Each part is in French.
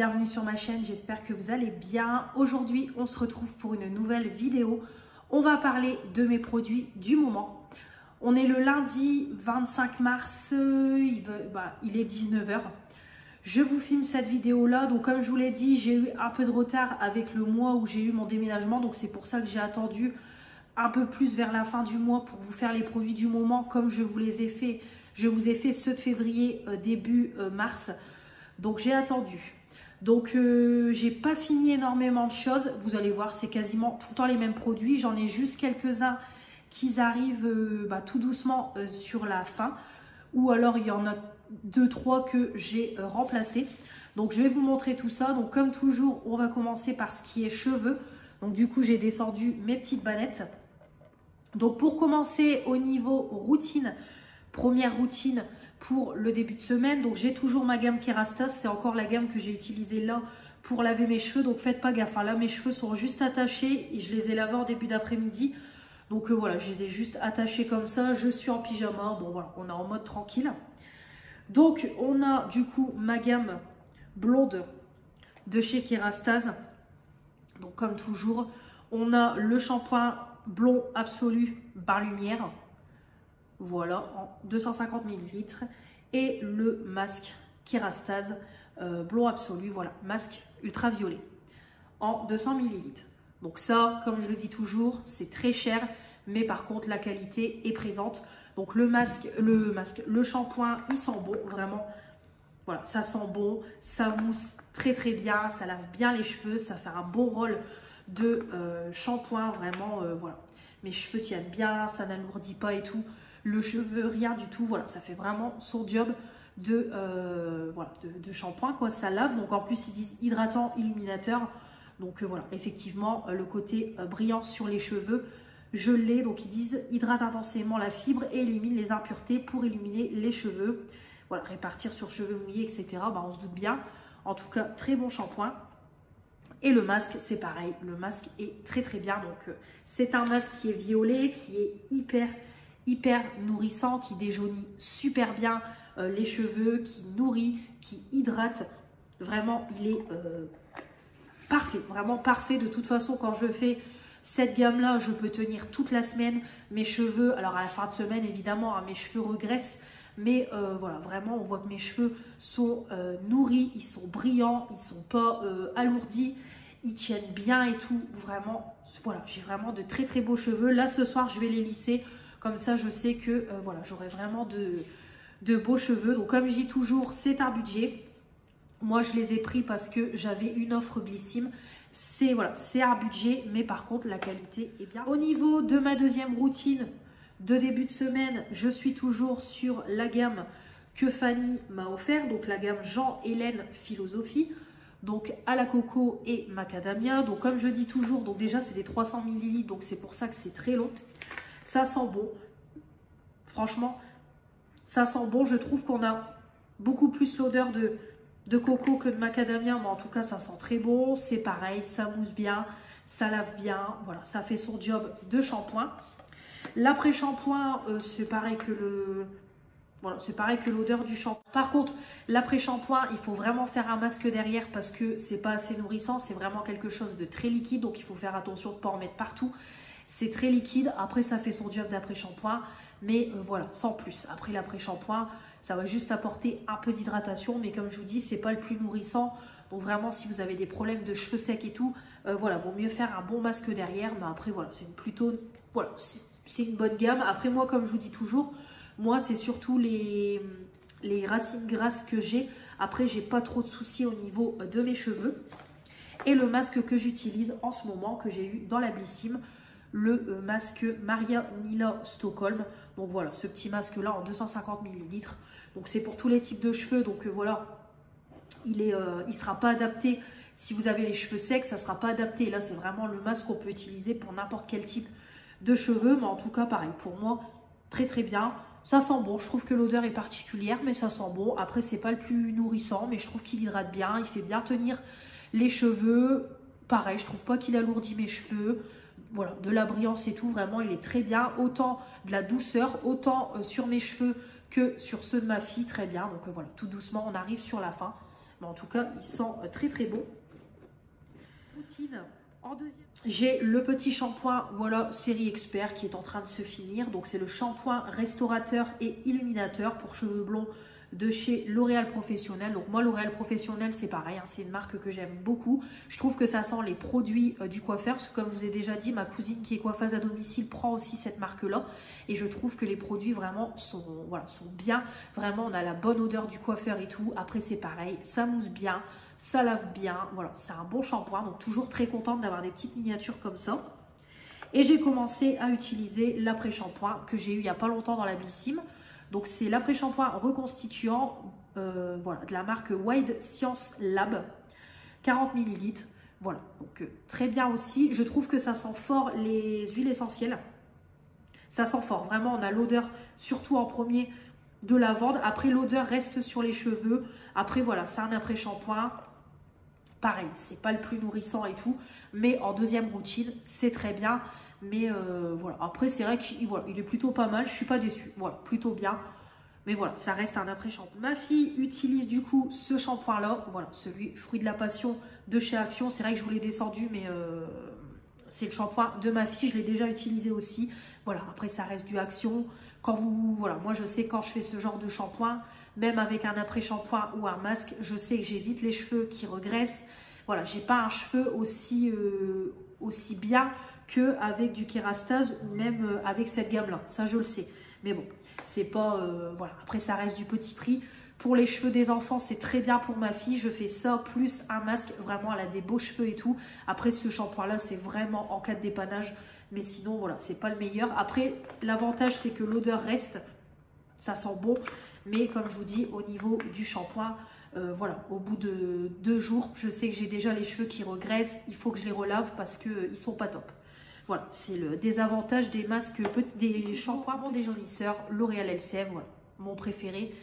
bienvenue sur ma chaîne, j'espère que vous allez bien. Aujourd'hui, on se retrouve pour une nouvelle vidéo. On va parler de mes produits du moment. On est le lundi 25 mars, il est 19 h. Je vous filme cette vidéo-là, donc comme je vous l'ai dit, j'ai eu un peu de retard avec le mois où j'ai eu mon déménagement. Donc c'est pour ça que j'ai attendu un peu plus vers la fin du mois pour vous faire les produits du moment comme je vous les ai fait. Je vous ai fait ceux de février, début mars. Donc j'ai attendu. Donc j'ai pas fini énormément de choses. Vous allez voir, c'est quasiment tout le temps les mêmes produits. J'en ai juste quelques-uns qui arrivent tout doucement sur la fin. Ou alors il y en a 2-3 que j'ai remplacés. Donc je vais vous montrer tout ça. Donc comme toujours, on va commencer par ce qui est cheveux. Donc du coup, j'ai descendu mes petites bannettes. Donc pour commencer au niveau routine, première routine pour le début de semaine. Donc j'ai toujours ma gamme Kerastase, c'est encore la gamme que j'ai utilisée là pour laver mes cheveux. Donc faites pas gaffe, hein. Là mes cheveux sont juste attachés et je les ai lavés en début d'après-midi. Donc voilà, je les ai juste attachés comme ça. Je suis en pyjama, bon voilà, on est en mode tranquille. Donc on a du coup ma gamme blonde de chez Kerastase. Donc comme toujours, on a le shampoing blond absolu Bar Lumière. Voilà, en 250 ml. Et le masque Kerastase blond absolu, voilà, masque ultraviolet en 200 ml. Donc ça, comme je le dis toujours, c'est très cher, mais par contre la qualité est présente. Donc le shampoing, il sent bon, vraiment. Voilà, ça sent bon, ça mousse très très bien, ça lave bien les cheveux, ça fait un bon rôle de shampoing, vraiment, voilà. Mes cheveux tiennent bien, ça n'alourdit pas et tout. Le cheveu, rien du tout, voilà, ça fait vraiment son job de shampoing, quoi. Ça lave, donc en plus ils disent hydratant, illuminateur. Donc voilà, effectivement, le côté brillant sur les cheveux, je l'ai. Donc ils disent hydrate intensément la fibre et élimine les impuretés pour illuminer les cheveux. Voilà, répartir sur cheveux mouillés, etc. On se doute bien. En tout cas, très bon shampoing. Et le masque, c'est pareil. Le masque est très très bien. Donc c'est un masque qui est violet, qui est hyper nourrissant, qui déjaunit super bien les cheveux, qui nourrit, qui hydrate. Vraiment, il est parfait, vraiment parfait. De toute façon, quand je fais cette gamme-là, je peux tenir toute la semaine. Mes cheveux, alors à la fin de semaine, évidemment, hein, mes cheveux regressent. Mais voilà, vraiment, on voit que mes cheveux sont nourris, ils sont brillants, ils sont pas alourdis, ils tiennent bien et tout. Vraiment, voilà, j'ai vraiment de très très beaux cheveux. Là, ce soir, je vais les lisser. Comme ça, je sais que voilà, j'aurai vraiment de beaux cheveux. Donc, comme je dis toujours, c'est un budget. Moi, je les ai pris parce que j'avais une offre Blissim. C'est voilà, c'est un budget, mais par contre, la qualité est bien. Au niveau de ma deuxième routine de début de semaine, je suis toujours sur la gamme que Fanny m'a offert. Donc, la gamme Jean-Hélène Philosophie. Donc, à la coco et macadamia. Donc, comme je dis toujours, donc déjà, c'est des 300 ml. Donc, c'est pour ça que c'est très long. Ça sent bon. Franchement, ça sent bon. Je trouve qu'on a beaucoup plus l'odeur de coco que de macadamia, mais en tout cas ça sent très bon. C'est pareil, ça mousse bien, ça lave bien, voilà, ça fait son job de shampoing. L'après-shampoing, c'est pareil que l'odeur du shampoing. Par contre, l'après-shampoing, il faut vraiment faire un masque derrière parce que c'est pas assez nourrissant, c'est vraiment quelque chose de très liquide, donc il faut faire attention de ne pas en mettre partout. C'est très liquide, après ça fait son job d'après-shampoing, mais voilà, sans plus. Après l'après-shampoing, ça va juste apporter un peu d'hydratation, mais comme je vous dis, c'est pas le plus nourrissant. Donc vraiment, si vous avez des problèmes de cheveux secs et tout, voilà, vaut mieux faire un bon masque derrière. Mais après, voilà, c'est une bonne gamme. Après, moi, comme je vous dis toujours, moi, c'est surtout les racines grasses que j'ai. Après, j'ai pas trop de soucis au niveau de mes cheveux. Et le masque que j'utilise en ce moment, que j'ai eu dans la Blissim, le masque Maria Nila Stockholm. Donc voilà, ce petit masque là en 250 ml. Donc c'est pour tous les types de cheveux. Donc voilà, il sera pas adapté si vous avez les cheveux secs, ça sera pas adapté. Là c'est vraiment le masque qu'on peut utiliser pour n'importe quel type de cheveux. Mais en tout cas pareil, pour moi très très bien. Ça sent bon, je trouve que l'odeur est particulière, mais ça sent bon. Après c'est pas le plus nourrissant, mais je trouve qu'il hydrate bien, il fait bien tenir les cheveux. Pareil, je trouve pas qu'il alourdit mes cheveux. Voilà, de la brillance et tout, vraiment il est très bien, autant de la douceur, autant sur mes cheveux que sur ceux de ma fille, très bien. Donc voilà, tout doucement on arrive sur la fin. Mais en tout cas, il sent très très bon. Routine. En deuxième, j'ai le petit shampoing, voilà, série expert qui est en train de se finir. Donc c'est le shampoing restaurateur et illuminateur pour cheveux blonds de chez L'Oréal Professionnel. Donc moi, L'Oréal Professionnel, c'est pareil, hein, c'est une marque que j'aime beaucoup. Je trouve que ça sent les produits du coiffeur, parce que comme je vous ai déjà dit, ma cousine qui est coiffeuse à domicile prend aussi cette marque-là. Et je trouve que les produits vraiment sont, voilà, sont bien. Vraiment, on a la bonne odeur du coiffeur et tout. Après, c'est pareil, ça mousse bien, ça lave bien. Voilà, c'est un bon shampoing. Donc toujours très contente d'avoir des petites miniatures comme ça. Et j'ai commencé à utiliser l'après-shampoing que j'ai eu il n'y a pas longtemps dans la Blissim. Donc c'est l'après-shampoing reconstituant voilà, de la marque Wild Science Lab, 40 ml. Voilà, donc très bien aussi. Je trouve que ça sent fort les huiles essentielles. Ça sent fort, vraiment on a l'odeur, surtout en premier, de lavande. Après l'odeur reste sur les cheveux. Après voilà, c'est un après-shampoing. Pareil, c'est pas le plus nourrissant et tout. Mais en deuxième routine, c'est très bien. Mais voilà, après c'est vrai qu'il voilà, il est plutôt pas mal, je suis pas déçue, voilà, plutôt bien. Mais voilà, ça reste un après-shampoing. Ma fille utilise du coup ce shampoing là, voilà, celui fruit de la passion de chez Action. C'est vrai que je vous l'ai descendu, mais c'est le shampoing de ma fille, je l'ai déjà utilisé aussi. Voilà, après ça reste du Action. Quand vous, voilà, moi je sais quand je fais ce genre de shampoing, même avec un après-shampoing ou un masque, je sais que j'évite les cheveux qui regraissent. Voilà, j'ai pas un cheveu aussi bien qu'avec du Kérastase ou même avec cette gamme-là. Ça, je le sais. Mais bon, c'est pas... voilà, après, ça reste du petit prix. Pour les cheveux des enfants, c'est très bien pour ma fille. Je fais ça, plus un masque. Vraiment, elle a des beaux cheveux et tout. Après, ce shampoing-là, c'est vraiment en cas de dépannage. Mais sinon, voilà, c'est pas le meilleur. Après, l'avantage, c'est que l'odeur reste. Ça sent bon. Mais comme je vous dis, au niveau du shampoing... voilà, au bout de 2 jours, je sais que j'ai déjà les cheveux qui regraissent. Il faut que je les relave parce qu'ils sont pas top. Voilà, c'est le désavantage des masques, des shampoings bon déjaunisseurs, L'Oréal LCM, voilà, mon préféré,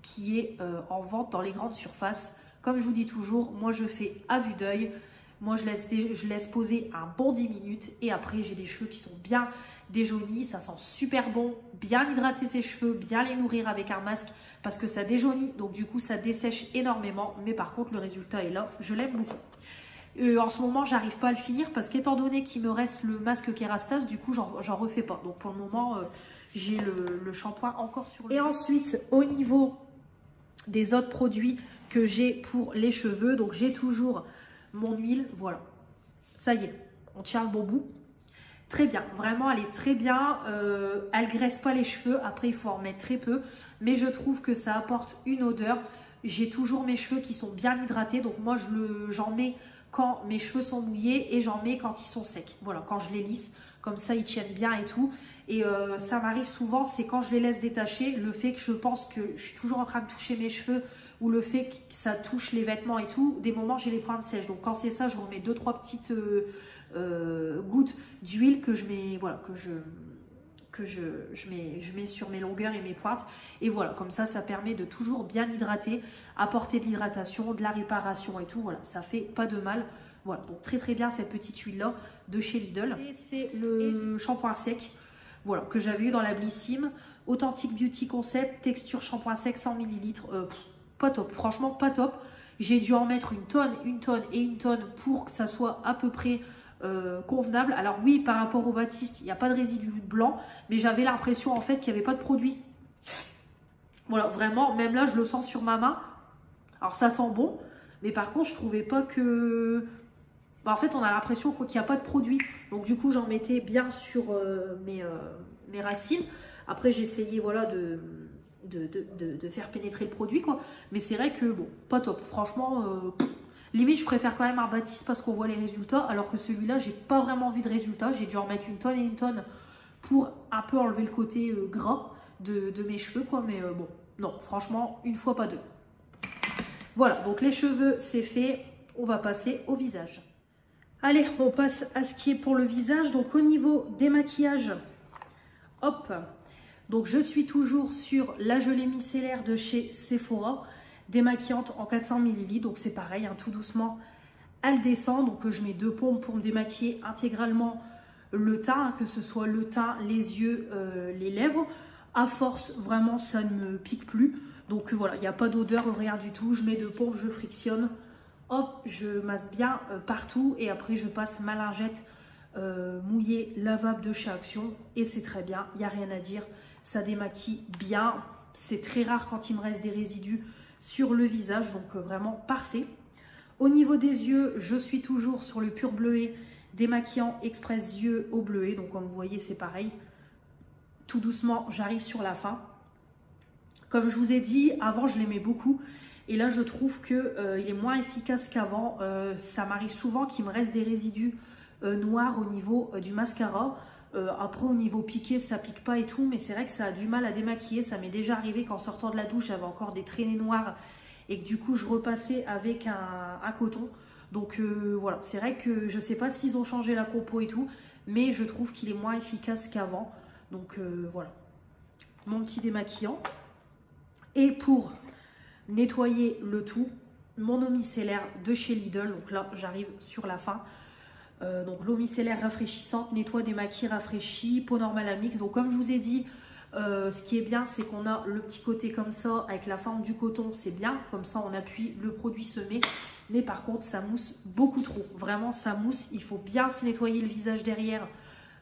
qui est en vente dans les grandes surfaces. Comme je vous dis toujours, moi je fais à vue d'œil. Moi je laisse poser un bon 10 minutes et après j'ai des cheveux qui sont bien déjaunis, ça sent super bon, bien hydrater ses cheveux, bien les nourrir avec un masque parce que ça déjaunit, donc du coup ça dessèche énormément, mais par contre le résultat est là, je l'aime beaucoup. En ce moment j'arrive pas à le finir parce qu'étant donné qu'il me reste le masque Kérastase, du coup j'en refais pas, donc pour le moment j'ai le shampoing encore sur le... Et ensuite au niveau des autres produits que j'ai pour les cheveux, donc j'ai toujours mon huile, voilà, ça y est, on tient le bon bout. Très bien, vraiment elle est très bien, elle graisse pas les cheveux, après il faut en mettre très peu, mais je trouve que ça apporte une odeur. J'ai toujours mes cheveux qui sont bien hydratés, donc moi j'en mets quand mes cheveux sont mouillés et j'en mets quand ils sont secs, voilà, quand je les lisse, comme ça ils tiennent bien et tout. Et ça m'arrive souvent, c'est quand je les laisse détacher, le fait que je pense que je suis toujours en train de toucher mes cheveux ou le fait que ça touche les vêtements et tout, des moments j'ai les pointes sèches. Donc quand c'est ça, je remets 2-3 petites gouttes d'huile que je mets, voilà, que je mets sur mes longueurs et mes pointes. Et voilà, comme ça permet de toujours bien hydrater, apporter de l'hydratation, de la réparation et tout. Voilà, ça fait pas de mal. Voilà, donc très très bien cette petite huile là de chez Lidl. Et c'est le shampoing sec, voilà, que j'avais eu dans la Blissim, Authentic Beauty Concept, texture shampoing sec 100 ml. Pas top, franchement pas top. J'ai dû en mettre une tonne et une tonne pour que ça soit à peu près convenable. Alors oui, par rapport au Baptiste, il n'y a pas de résidu blanc, mais j'avais l'impression en fait qu'il n'y avait pas de produit. Voilà, vraiment, même là je le sens sur ma main. Alors ça sent bon, mais par contre je trouvais pas que... en fait on a l'impression qu'il n'y a pas de produit. Donc du coup j'en mettais bien sur mes racines. Après j'ai essayé, voilà, de faire pénétrer le produit, quoi. Mais c'est vrai que bon, pas top. Franchement, limite je préfère quand même un Baptiste parce qu'on voit les résultats, alors que celui-là j'ai pas vraiment vu de résultats. J'ai dû en mettre une tonne et une tonne pour un peu enlever le côté gras de mes cheveux, quoi. Mais bon, non, franchement, une fois pas deux. Voilà, donc les cheveux c'est fait. On va passer au visage. Allez, on passe à ce qui est pour le visage. Donc au niveau des maquillages, hop. Donc je suis toujours sur la gelée micellaire de chez Sephora, démaquillante en 400 ml. Donc c'est pareil, hein, tout doucement, elle descend. Donc je mets 2 pompes pour me démaquiller intégralement le teint, hein, que ce soit le teint, les yeux, les lèvres. À force, vraiment, ça ne me pique plus. Donc voilà, il n'y a pas d'odeur, rien du tout. Je mets de pompe, je frictionne, hop, je masse bien partout et après je passe ma lingette mouillée lavable de chez Action et c'est très bien, il n'y a rien à dire. Ça démaquille bien, c'est très rare quand il me reste des résidus sur le visage, donc vraiment parfait. Au niveau des yeux, je suis toujours sur le Pur Bleuet démaquillant express yeux au bleuet. Donc comme vous voyez, c'est pareil. Tout doucement, j'arrive sur la fin. Comme je vous ai dit, avant je l'aimais beaucoup. Et là, je trouve qu'il est moins efficace qu'avant. Ça m'arrive souvent qu'il me reste des résidus noirs au niveau du mascara. Après, au niveau piqué, ça pique pas et tout. Mais c'est vrai que ça a du mal à démaquiller. Ça m'est déjà arrivé qu'en sortant de la douche, j'avais encore des traînées noires. Et que du coup, je repassais avec un coton. Donc voilà, c'est vrai que je ne sais pas s'ils ont changé la compo et tout, mais je trouve qu'il est moins efficace qu'avant. Donc voilà, mon petit démaquillant. Et pour nettoyer le tout, mon eau micellaire de chez Lidl. Donc là, j'arrive sur la fin. Donc l'eau micellaire rafraîchissante, nettoie, démaquille, rafraîchit, peau normale à mix. Donc comme je vous ai dit, ce qui est bien, c'est qu'on a le petit côté comme ça, avec la forme du coton, c'est bien. Comme ça, on appuie, le produit se met. Mais par contre, ça mousse beaucoup trop. Vraiment, ça mousse. Il faut bien se nettoyer le visage derrière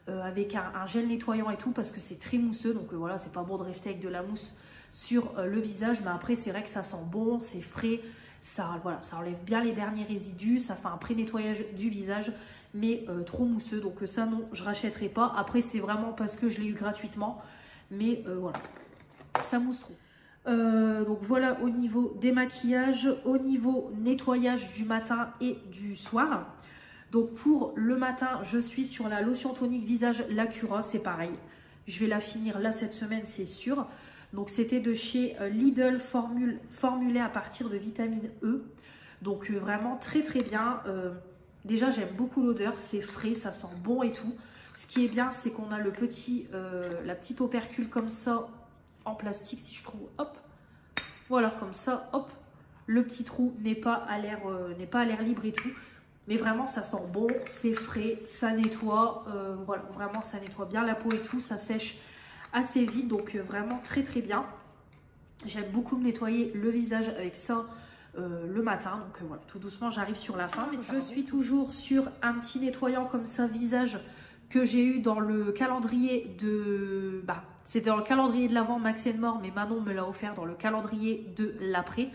avec un gel nettoyant et tout, parce que c'est très mousseux. Donc voilà, c'est pas bon de rester avec de la mousse sur le visage. Mais après, c'est vrai que ça sent bon, c'est frais. Voilà, ça enlève bien les derniers résidus. Ça fait un pré-nettoyage du visage, mais trop mousseux. Donc ça, non, je rachèterai pas. Après, c'est vraiment parce que je l'ai eu gratuitement. Mais voilà, ça mousse trop. Donc voilà au niveau des maquillages, au niveau nettoyage du matin et du soir. Donc pour le matin, je suis sur la lotion tonique visage Lacura, c'est pareil. Je vais la finir là cette semaine, c'est sûr. Donc c'était de chez Lidl, formulé à partir de vitamine E. Donc vraiment très très bien. Déjà j'aime beaucoup l'odeur, c'est frais, ça sent bon et tout. Ce qui est bien, c'est qu'on a la petite opercule comme ça, en plastique si je trouve, hop, voilà, comme ça, hop, le petit trou n'est pas à l'air libre et tout. Mais vraiment, ça sent bon, c'est frais, ça nettoie, voilà, vraiment, ça nettoie bien la peau et tout, ça sèche assez vite, donc vraiment très très bien. J'aime beaucoup me nettoyer le visage avec ça le matin, donc voilà, tout doucement, j'arrive sur la fin. Mais je suis toujours sur un petit nettoyant comme ça, visage, que j'ai eu dans le calendrier de... c'était dans le calendrier de l'avant Max & More, mais Manon me l'a offert dans le calendrier de l'après.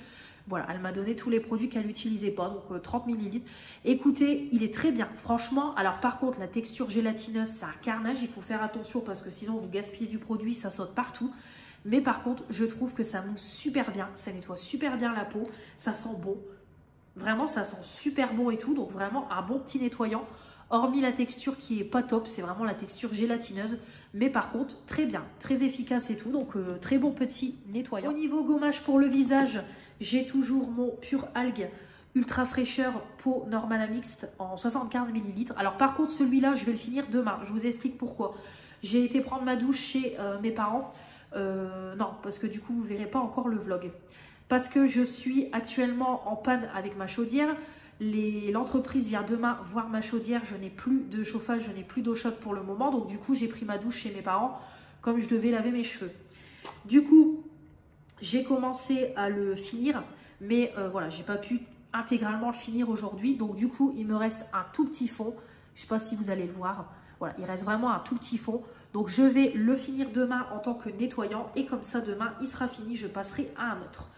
Voilà, elle m'a donné tous les produits qu'elle n'utilisait pas, donc 30 ml. Écoutez, il est très bien, franchement. Alors par contre, la texture gélatineuse, c'est un carnage. Il faut faire attention parce que sinon, vous gaspillez du produit, ça saute partout. Mais par contre, je trouve que ça mousse super bien, ça nettoie super bien la peau, ça sent bon. Vraiment, ça sent super bon et tout, donc vraiment un bon petit nettoyant. Hormis la texture qui est pas top, c'est vraiment la texture gélatineuse. Mais par contre, très bien, très efficace et tout. Donc, très bon petit nettoyant. Au niveau gommage pour le visage, j'ai toujours mon Pur Algue Ultra Fraîcheur peau normale à mixte en 75 ml. Alors par contre, celui-là, je vais le finir demain. Je vous explique pourquoi. J'ai été prendre ma douche chez mes parents. Non, parce que du coup, vous ne verrez pas encore le vlog. Parce que je suis actuellement en panne avec ma chaudière. L'entreprise vient demain voir ma chaudière, je n'ai plus de chauffage, je n'ai plus d'eau chaude pour le moment, donc du coup j'ai pris ma douche chez mes parents comme je devais laver mes cheveux. Du coup j'ai commencé à le finir, mais voilà, j'ai pas pu intégralement le finir aujourd'hui, donc du coup il me reste un tout petit fond, je sais pas si vous allez le voir, voilà, il reste vraiment un tout petit fond, donc je vais le finir demain en tant que nettoyant et comme ça demain il sera fini, je passerai à un autre.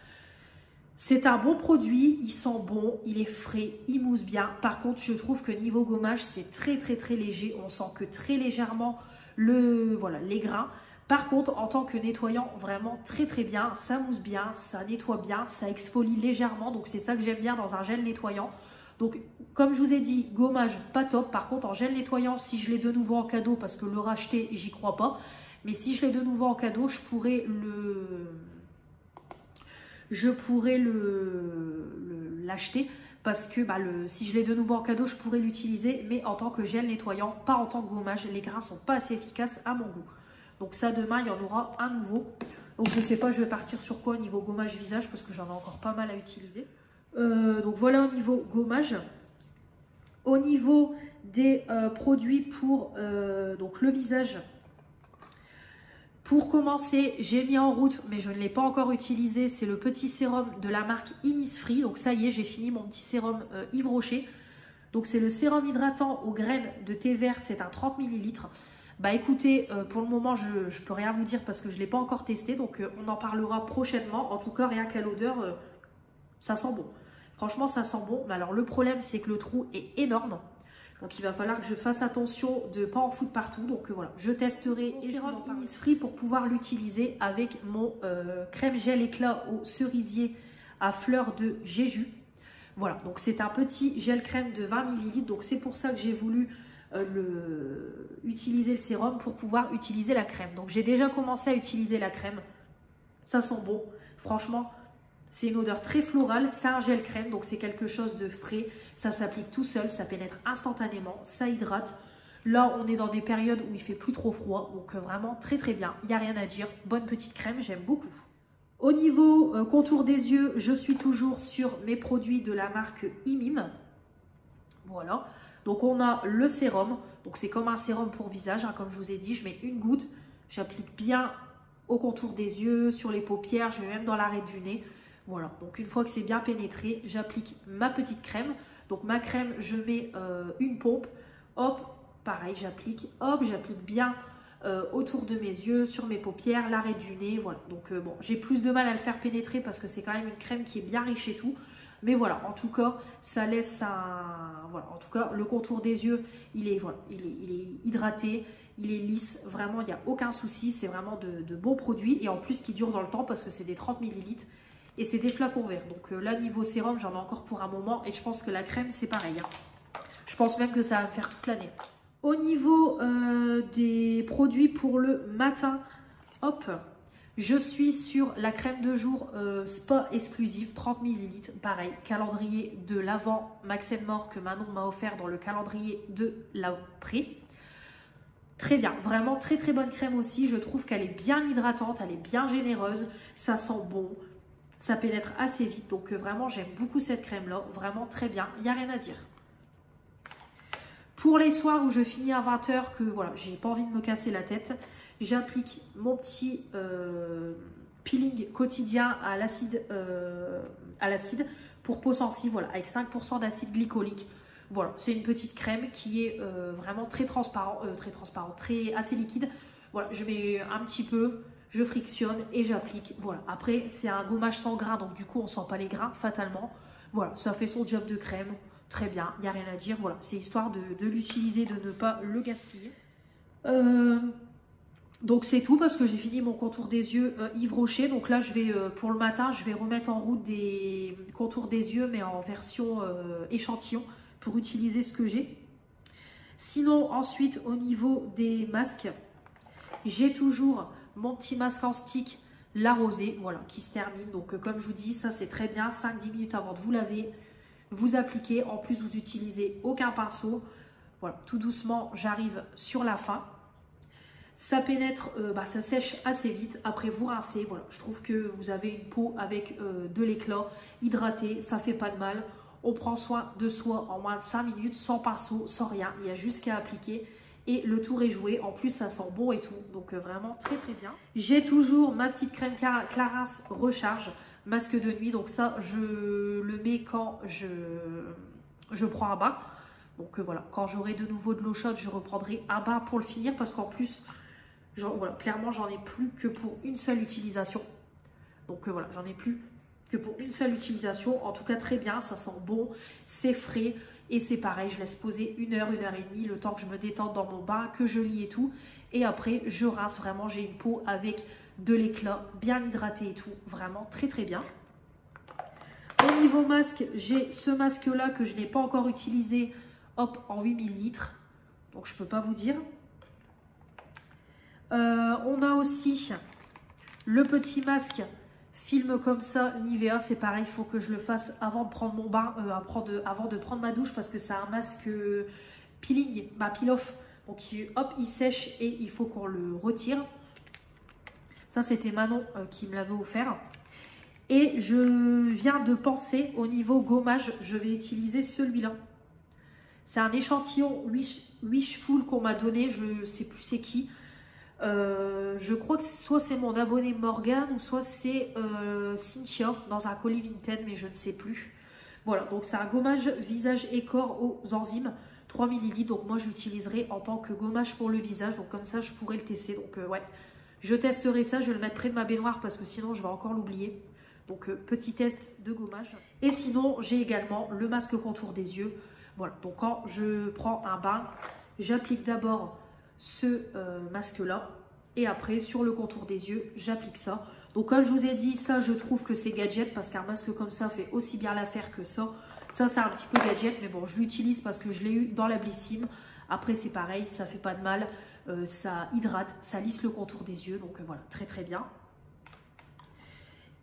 C'est un bon produit, il sent bon, il est frais, il mousse bien. Par contre, je trouve que niveau gommage, c'est très très très léger. On sent que très légèrement les grains. Par contre, en tant que nettoyant, vraiment très très bien. Ça mousse bien, ça nettoie bien, ça exfolie légèrement. Donc c'est ça que j'aime bien dans un gel nettoyant. Donc comme je vous ai dit, gommage pas top. Par contre, en gel nettoyant, si je l'ai de nouveau en cadeau, parce que le racheter, j'y crois pas. Mais si je l'ai de nouveau en cadeau, je pourrais l'acheter parce que si je l'ai de nouveau en cadeau, je pourrais l'utiliser, mais en tant que gel nettoyant, pas en tant que gommage. Les grains sont pas assez efficaces à mon goût. Donc ça, demain, il y en aura un nouveau. Donc je sais pas, je vais partir sur quoi au niveau gommage visage parce que j'en ai encore pas mal à utiliser. Donc voilà au niveau gommage. Au niveau des produits pour donc le visage, Pour commencer, j'ai mis en route, mais je ne l'ai pas encore utilisé, c'est le petit sérum de la marque Innisfree. Donc ça y est, j'ai fini mon petit sérum Yves Rocher. Donc c'est le sérum hydratant aux graines de thé vert, c'est un 30 ml. Bah écoutez, pour le moment, je ne peux rien vous dire parce que je ne l'ai pas encore testé. Donc on en parlera prochainement. En tout cas, rien qu'à l'odeur, ça sent bon. Franchement, ça sent bon. Mais alors le problème, c'est que le trou est énorme. Donc il va falloir que je fasse attention de ne pas en foutre partout. Donc voilà, je testerai le sérum Innisfree pour pouvoir l'utiliser avec mon crème gel éclat au cerisier à fleurs de Jeju. Voilà, donc c'est un petit gel crème de 20 ml. Donc c'est pour ça que j'ai voulu utiliser le sérum pour pouvoir utiliser la crème. Donc j'ai déjà commencé à utiliser la crème. Ça sent bon. Franchement, c'est une odeur très florale. C'est un gel crème, donc c'est quelque chose de frais. Ça s'applique tout seul, ça pénètre instantanément, ça hydrate. Là, on est dans des périodes où il fait plus trop froid, donc vraiment très très bien. Il n'y a rien à dire. Bonne petite crème, j'aime beaucoup. Au niveau contour des yeux, je suis toujours sur mes produits de la marque Imim. Voilà. Donc on a le sérum. Donc c'est comme un sérum pour visage, hein, comme je vous ai dit. Je mets une goutte, j'applique bien au contour des yeux, sur les paupières, je mets même dans l'arête du nez. Voilà. Donc une fois que c'est bien pénétré, j'applique ma petite crème. Donc ma crème, je mets une pompe. Hop, pareil, j'applique. Hop, j'applique bien autour de mes yeux, sur mes paupières, l'arête du nez. Voilà. Donc bon, j'ai plus de mal à le faire pénétrer parce que c'est quand même une crème qui est bien riche et tout. Mais voilà, en tout cas, ça laisse un... Voilà, en tout cas, le contour des yeux, il est, voilà, il est hydraté, il est lisse. Vraiment, il n'y a aucun souci. C'est vraiment de bons produits. Et en plus, qui durent dans le temps parce que c'est des 30 ml. Et c'est des flacons verts. Donc là, niveau sérum, j'en ai encore pour un moment. Et je pense que la crème, c'est pareil. Hein. Je pense même que ça va me faire toute l'année. Au niveau des produits pour le matin, hop, je suis sur la crème de jour Spa exclusive, 30 ml. Pareil, calendrier de l'Avent Max & More que Manon m'a offert dans le calendrier de l'après. Très bien, vraiment très très bonne crème aussi. Je trouve qu'elle est bien hydratante, elle est bien généreuse. Ça sent bon. Ça pénètre assez vite, donc vraiment j'aime beaucoup cette crème là, vraiment très bien, il n'y a rien à dire. Pour les soirs où je finis à 20 h, que voilà, j'ai pas envie de me casser la tête, j'applique mon petit peeling quotidien à l'acide pour peau sensible, voilà, avec 5% d'acide glycolique. Voilà, c'est une petite crème qui est vraiment très assez liquide. Voilà, je mets un petit peu. Je frictionne et j'applique. Voilà. Après, c'est un gommage sans grains, donc du coup, on ne sent pas les grains fatalement. Voilà, ça fait son job de crème. Très bien, il n'y a rien à dire. Voilà, c'est histoire de l'utiliser, de ne pas le gaspiller. Donc c'est tout parce que j'ai fini mon contour des yeux Yves Rocher. Donc là, je vais pour le matin, je vais remettre en route des contours des yeux, mais en version échantillon pour utiliser ce que j'ai. Sinon, ensuite, au niveau des masques, j'ai toujours mon petit masque en stick, la rosée, voilà, qui se termine. Donc comme je vous dis, ça c'est très bien. 5-10 minutes avant de vous laver, vous appliquez. En plus, vous n'utilisez aucun pinceau. Voilà, tout doucement, j'arrive sur la fin. Ça pénètre, ça sèche assez vite. Après, vous rincez. Voilà, je trouve que vous avez une peau avec de l'éclat, hydratée. Ça fait pas de mal. On prend soin de soi en moins de 5 minutes, sans pinceau, sans rien. Il y a juste qu'à appliquer. Et le tour est joué. En plus, ça sent bon et tout. Donc, vraiment très, très bien. J'ai toujours ma petite crème Clarins Recharge, masque de nuit. Donc, ça, je le mets quand je prends un bain. Donc, voilà. Quand j'aurai de nouveau de l'eau chaude, je reprendrai un bain pour le finir. Parce qu'en plus, voilà, clairement, j'en ai plus que pour une seule utilisation. Donc, voilà, j'en ai plus que pour une seule utilisation. En tout cas, très bien. Ça sent bon. C'est frais. Et c'est pareil, je laisse poser 1 heure, 1 heure et demie, le temps que je me détende dans mon bain, que je lie et tout. Et après, je rince vraiment. J'ai une peau avec de l'éclat, bien hydratée et tout. Vraiment très très bien. Au niveau masque, j'ai ce masque-là que je n'ai pas encore utilisé. Hop, en 8 ml. Donc, je ne peux pas vous dire. On a aussi le petit masque film comme ça, Nivea, c'est pareil, il faut que je le fasse avant de prendre mon bain, avant de prendre ma douche, parce que c'est un masque peeling, peel-off. Donc hop, il sèche et il faut qu'on le retire. Ça, c'était Manon qui me l'avait offert. Et je viens de penser au niveau gommage, je vais utiliser celui-là. C'est un échantillon Wishful qu'on m'a donné, je ne sais plus c'est qui. Je crois que soit c'est mon abonné Morgane ou soit c'est Cynthia dans un colis Vinted, mais je ne sais plus. Voilà, donc c'est un gommage visage et corps aux enzymes, 3 ml. Donc moi je l'utiliserai en tant que gommage pour le visage, donc comme ça je pourrais le tester. Donc ouais, je testerai ça, je vais le mettre près de ma baignoire parce que sinon je vais encore l'oublier. Donc petit test de gommage. Et sinon j'ai également le masque contour des yeux. Voilà, donc quand je prends un bain, j'applique d'abord ce masque là et après sur le contour des yeux j'applique ça. Donc comme je vous ai dit, ça je trouve que c'est gadget parce qu'un masque comme ça fait aussi bien l'affaire que ça. Ça c'est un petit peu gadget, mais bon, je l'utilise parce que je l'ai eu dans la Blissim. Après c'est pareil, ça fait pas de mal, ça hydrate, ça lisse le contour des yeux, donc voilà, très très bien.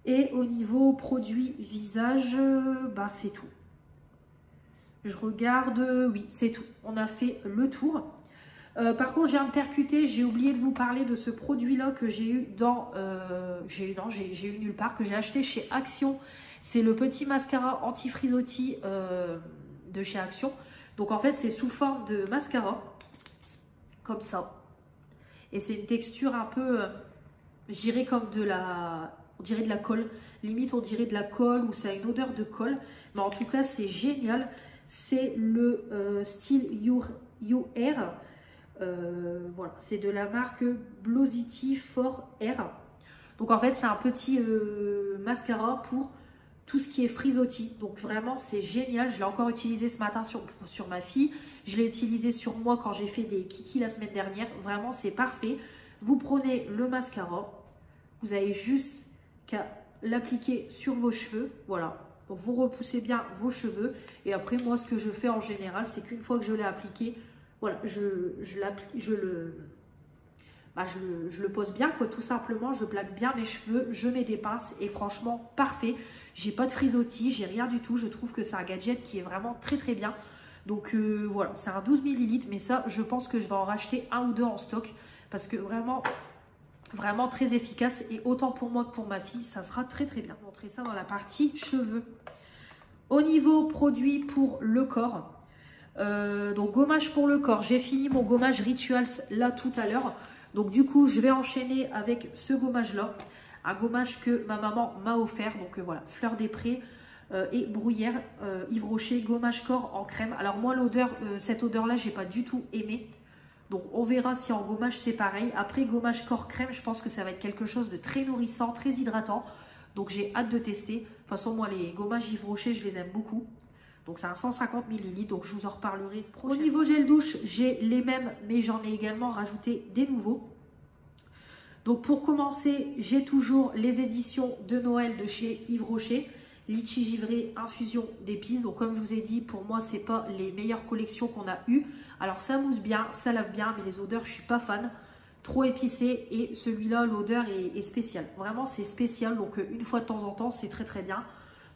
Et au niveau produit visage, bah c'est tout. Je regarde, oui c'est tout, on a fait le tour. Par contre, j'ai un percuté, j'ai oublié de vous parler de ce produit-là que j'ai eu dans... j'ai eu nulle part, que j'ai acheté chez Action. C'est le petit mascara anti-frisottis de chez Action. Donc en fait, c'est sous forme de mascara, comme ça. Et c'est une texture un peu, je dirais comme de la... On dirait de la colle. Limite, on dirait de la colle ou ça a une odeur de colle. Mais en tout cas, c'est génial. C'est le style You Air. Voilà, c'est de la marque Blosity for Air. Donc en fait c'est un petit mascara pour tout ce qui est frisottis. Donc vraiment c'est génial. Je l'ai encore utilisé ce matin sur ma fille. Je l'ai utilisé sur moi quand j'ai fait des kikis la semaine dernière. Vraiment c'est parfait. Vous prenez le mascara, vous avez juste qu'à l'appliquer sur vos cheveux. Voilà, donc vous repoussez bien vos cheveux. Et après moi ce que je fais en général, c'est qu'une fois que je l'ai appliqué, voilà, je le pose bien, quoi, tout simplement. Je plaque bien mes cheveux, je mets des pinces et franchement, parfait. J'ai pas de frisottis, j'ai rien du tout. Je trouve que c'est un gadget qui est vraiment très très bien. Donc voilà, c'est un 12 ml, mais ça, je pense que je vais en racheter un ou deux en stock parce que vraiment, vraiment très efficace. Et autant pour moi que pour ma fille, ça sera très très bien. Je vais montrer ça dans la partie cheveux. Au niveau produit pour le corps, donc gommage pour le corps, j'ai fini mon gommage Rituals là tout à l'heure, donc du coup je vais enchaîner avec ce gommage là, un gommage que ma maman m'a offert. Donc voilà, Fleur des Prés et Bruyère, Yves Rocher, gommage corps en crème. Alors moi l'odeur, cette odeur là j'ai pas du tout aimé, donc on verra si en gommage c'est pareil. Après gommage corps crème, je pense que ça va être quelque chose de très nourrissant, très hydratant, donc j'ai hâte de tester. De toute façon moi les gommages Yves Rocher je les aime beaucoup. Donc c'est un 150 ml, donc je vous en reparlerai prochainement. Au niveau gel douche, j'ai les mêmes, mais j'en ai également rajouté des nouveaux. Donc pour commencer, j'ai toujours les éditions de Noël de chez Yves Rocher. Litchi givré, infusion d'épices. Donc comme je vous ai dit, pour moi, c'est pas les meilleures collections qu'on a eues. Alors ça mousse bien, ça lave bien, mais les odeurs, je suis pas fan. Trop épicé, et celui-là, l'odeur est spéciale. Vraiment, c'est spécial, donc une fois de temps en temps, c'est très très bien.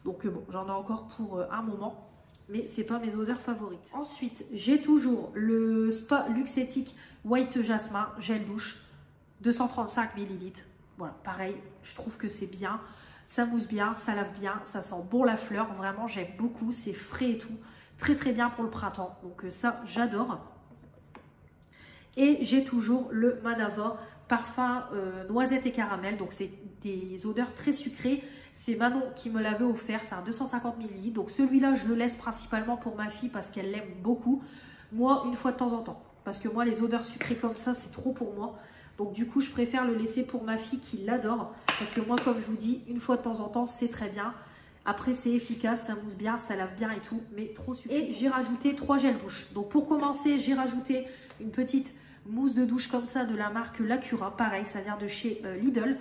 Donc bon, j'en ai encore pour un moment, mais c'est pas mes odeurs favorites. Ensuite, j'ai toujours le Spa Luxétique White Jasmin gel douche, 235 ml. Voilà, pareil, je trouve que c'est bien. Ça mousse bien, ça lave bien, ça sent bon la fleur. Vraiment, j'aime beaucoup, c'est frais et tout. Très très bien pour le printemps, donc ça, j'adore. Et j'ai toujours le Manava parfum noisette et caramel. Donc c'est des odeurs très sucrées. C'est Manon qui me l'avait offert, c'est un 250 ml. Donc celui-là, je le laisse principalement pour ma fille parce qu'elle l'aime beaucoup. Moi, une fois de temps en temps. Parce que moi, les odeurs sucrées comme ça, c'est trop pour moi. Donc du coup, je préfère le laisser pour ma fille qui l'adore. Parce que moi, comme je vous dis, une fois de temps en temps, c'est très bien. Après, c'est efficace, ça mousse bien, ça lave bien et tout, mais trop sucré. Et j'ai rajouté 3 gels douche. Donc pour commencer, j'ai rajouté une petite mousse de douche comme ça de la marque Lacura. Pareil, ça vient de chez Lidl,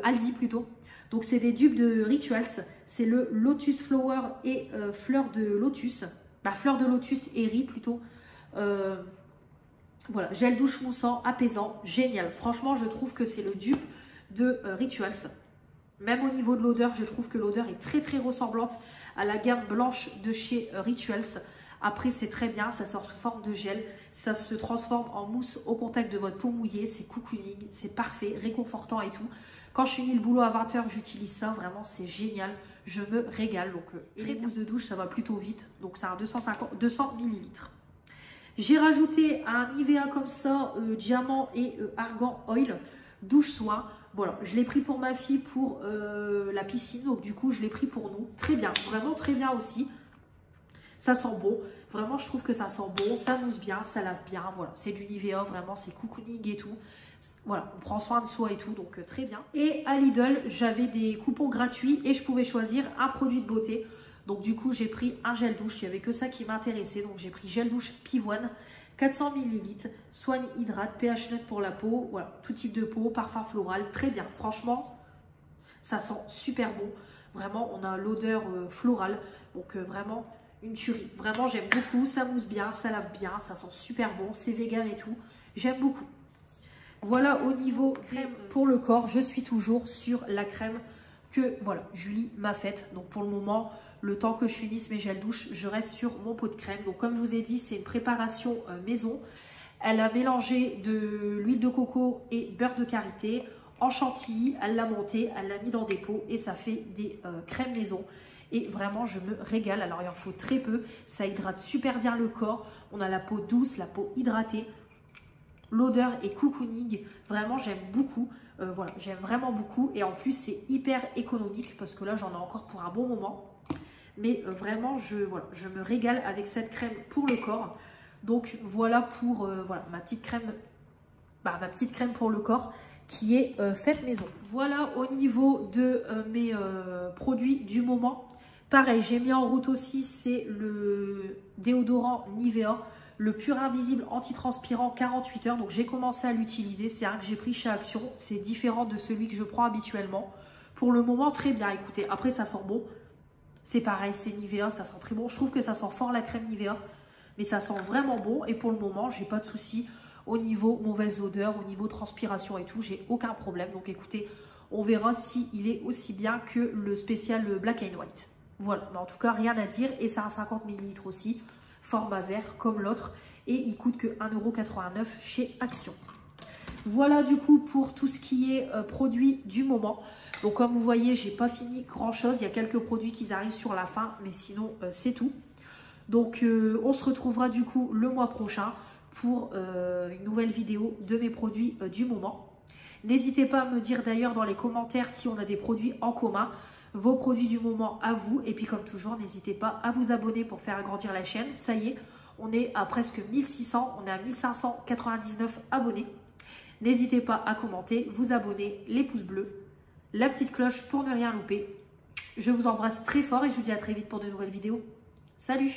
Aldi plutôt. Donc c'est des dupes de Rituals. C'est le Lotus Flower et Fleur de Lotus. Bah, Fleur de Lotus et riz plutôt. Voilà, gel douche moussant, apaisant, génial. Franchement, je trouve que c'est le dupe de Rituals. Même au niveau de l'odeur, je trouve que l'odeur est très très ressemblante à la gamme blanche de chez Rituals. Après, c'est très bien, ça sort sous forme de gel. Ça se transforme en mousse au contact de votre peau mouillée. C'est cocooning, c'est parfait, réconfortant et tout. Quand je finis le boulot à 20 h, j'utilise ça. Vraiment, c'est génial. Je me régale. Donc, les mousses de douche, ça va plutôt vite. Donc, c'est un 200 ml. J'ai rajouté un Nivea comme ça, diamant et argan oil, douche soin. Voilà, je l'ai pris pour ma fille pour la piscine, donc du coup je l'ai pris pour nous. Très bien, vraiment très bien aussi. Ça sent bon, vraiment je trouve que ça sent bon, ça mousse bien, ça lave bien, voilà. C'est du Nivea, vraiment c'est cocooning et tout. Voilà, on prend soin de soi et tout, donc très bien. Et à Lidl, j'avais des coupons gratuits et je pouvais choisir un produit de beauté. Donc du coup, j'ai pris un gel douche, il n'y avait que ça qui m'intéressait. Donc j'ai pris gel douche Pivoine, 400 ml, soigne, hydrate, pH neutre pour la peau. Voilà, tout type de peau, parfum floral, très bien. Franchement, ça sent super bon. Vraiment, on a l'odeur florale, donc vraiment une tuerie. Vraiment, j'aime beaucoup, ça mousse bien, ça lave bien, ça sent super bon, c'est vegan et tout. J'aime beaucoup. Voilà, au niveau crème pour le corps, je suis toujours sur la crème que voilà, Julie m'a faite. Donc pour le moment, le temps que je finisse mes gels douche, je reste sur mon pot de crème. Donc comme je vous ai dit, c'est une préparation maison. Elle a mélangé de l'huile de coco et beurre de karité en chantilly. Elle l'a monté, elle l'a mis dans des pots et ça fait des crèmes maison. Et vraiment, je me régale. Alors il en faut très peu, ça hydrate super bien le corps. On a la peau douce, la peau hydratée. L'odeur est cocooning, vraiment j'aime beaucoup, voilà, j'aime vraiment beaucoup et en plus c'est hyper économique parce que là j'en ai encore pour un bon moment. Mais vraiment voilà, je me régale avec cette crème pour le corps. Donc voilà pour voilà, ma petite crème pour le corps qui est faite maison. Voilà au niveau de mes produits du moment. Pareil, j'ai mis en route aussi, c'est le déodorant Nivea. Le pur invisible anti-transpirant 48 heures, donc j'ai commencé à l'utiliser, c'est un que j'ai pris chez Action, c'est différent de celui que je prends habituellement. Pour le moment, très bien, écoutez, après ça sent bon, c'est pareil, c'est Nivea, ça sent très bon. Je trouve que ça sent fort la crème Nivea, mais ça sent vraiment bon et pour le moment, j'ai pas de soucis au niveau mauvaise odeur, au niveau transpiration et tout, j'ai aucun problème. Donc écoutez, on verra s'il est aussi bien que le spécial Black and White. Voilà, mais en tout cas, rien à dire et c'est un 50 ml aussi. Format vert comme l'autre et il coûte que 1,89 € chez Action. Voilà du coup pour tout ce qui est produits du moment. Donc comme vous voyez, j'ai pas fini grand chose. Il y a quelques produits qui arrivent sur la fin, mais sinon c'est tout. Donc on se retrouvera du coup le mois prochain pour une nouvelle vidéo de mes produits du moment. N'hésitez pas à me dire d'ailleurs dans les commentaires si on a des produits en commun. Vos produits du moment à vous. Et puis comme toujours, n'hésitez pas à vous abonner pour faire agrandir la chaîne. Ça y est, on est à presque 1600, on est à 1599 abonnés. N'hésitez pas à commenter, vous abonner, les pouces bleus, la petite cloche pour ne rien louper. Je vous embrasse très fort et je vous dis à très vite pour de nouvelles vidéos. Salut!